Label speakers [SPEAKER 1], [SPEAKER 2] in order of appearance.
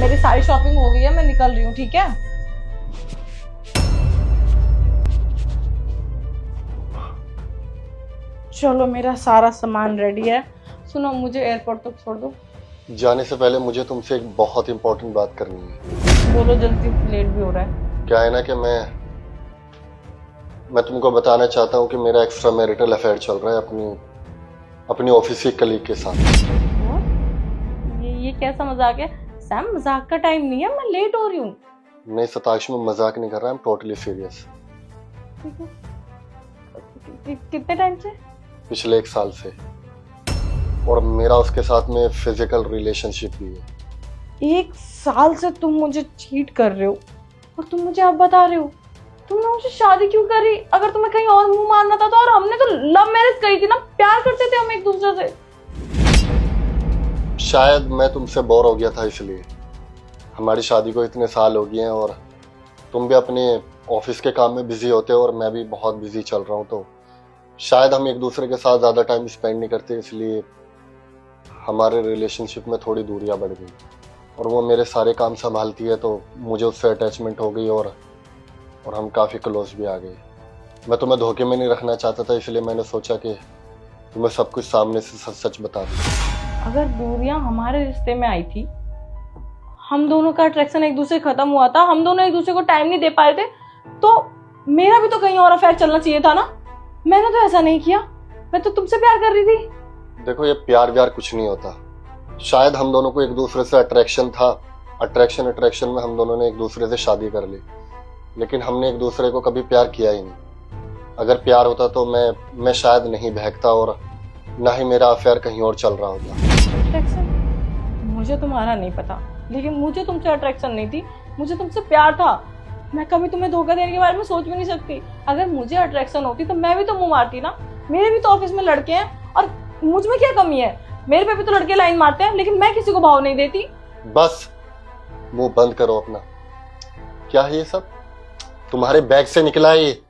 [SPEAKER 1] मेरी सारी शॉपिंग हो गई है, मैं निकल रही हूँ, ठीक है? चलो मेरा सारा सामान रेडी है। सुनो, मुझे एयरपोर्ट तक छोड़ दो।
[SPEAKER 2] जाने से पहले मुझे तुमसे एक बहुत इंपॉर्टेंट बात करनी है।
[SPEAKER 1] बोलो जल्दी, लेट भी हो रहा है।
[SPEAKER 2] क्या है ना कि मैं तुमको बताना चाहता हूँ कि मेरा एक्स्ट्रा मैरिटल अफेयर चल रहा है अपनी ऑफिस की कलीग के साथ।
[SPEAKER 1] ये कैसा मजाक है सैम? मजाक का टाइम नहीं है, मैं लेट हो रही हूँ।
[SPEAKER 2] नहीं सताक्ष, मैं मजाक नहीं कर रहा, आई एम टोटली सीरियस।
[SPEAKER 1] कितने टाइम से?
[SPEAKER 2] पिछले 1 साल से। और मेरा उसके साथ में फिजिकल रिलेशनशिप भी है।
[SPEAKER 1] 1 साल से तुम मुझे चीट कर रहे हो और तुम मुझे अब बता रहे हो? तुमने मुझे शादी क्यों करी? अगर तुम्हें कहीं और मुंह मारना था तो, और हमने तो लव मैरिज करी थी ना, प्यार करते थे हम एक दूसरे से।
[SPEAKER 2] शायद मैं तुमसे बोर हो गया था, इसलिए। हमारी शादी को इतने साल हो गए हैं और तुम भी अपने ऑफिस के काम में बिजी होते हो और मैं भी बहुत बिजी चल रहा हूँ, तो शायद हम एक दूसरे के साथ ज़्यादा टाइम स्पेंड नहीं करते, इसलिए हमारे रिलेशनशिप में थोड़ी दूरियां बढ़ गई। और वो मेरे सारे काम संभालती है तो मुझे उससे अटैचमेंट हो गई और हम काफ़ी क्लोज भी आ गए। मैं तुम्हें धोखे में नहीं रखना चाहता था, इसलिए मैंने सोचा कि तुम्हें सब कुछ सामने से सच सच बता दूं।
[SPEAKER 1] अगर दूरियां हमारे रिश्ते में आई थी, हम दोनों का अट्रैक्शन एक दूसरे खत्म हुआ था, हम दोनों एक दूसरे को टाइम नहीं दे पाए थे, तो मेरा भी तो कहीं और अफेयर चलना चाहिए था ना। मैंने तो ऐसा नहीं किया, मैं तो तुमसे प्यार कर रही थी।
[SPEAKER 2] देखो, ये प्यार व्यार कुछ नहीं होता। शायद हम दोनों को एक दूसरे से अट्रैक्शन था, अट्रैक्शन में हम दोनों ने एक दूसरे से शादी कर ली, लेकिन हमने एक दूसरे को कभी प्यार किया ही नहीं। अगर प्यार होता तो मैं शायद नहीं बहकता और ना ही मेरा अफेयर कहीं और चल रहा होता।
[SPEAKER 1] अट्रैक्शन? मुझे तुम्हारा नहीं पता, लेकिन मुझे तुमसे अट्रैक्शन नहीं थी, मुझे तुमसे प्यार था। मैं कभी तुम्हें धोखा देने के बारे में सोच भी नहीं सकती। अगर मुझे अट्रैक्शन होती तो मैं भी तो मुंह मारती ना। मेरे भी तो ऑफिस में लड़के हैं और मुझ में क्या कमी है? मेरे पे भी तो लड़के लाइन मारते हैं, लेकिन मैं किसी को भाव नहीं देती।
[SPEAKER 2] बस मुंह बंद करो अपना। क्या है ये सब? तुम्हारे बैग से निकला है ये?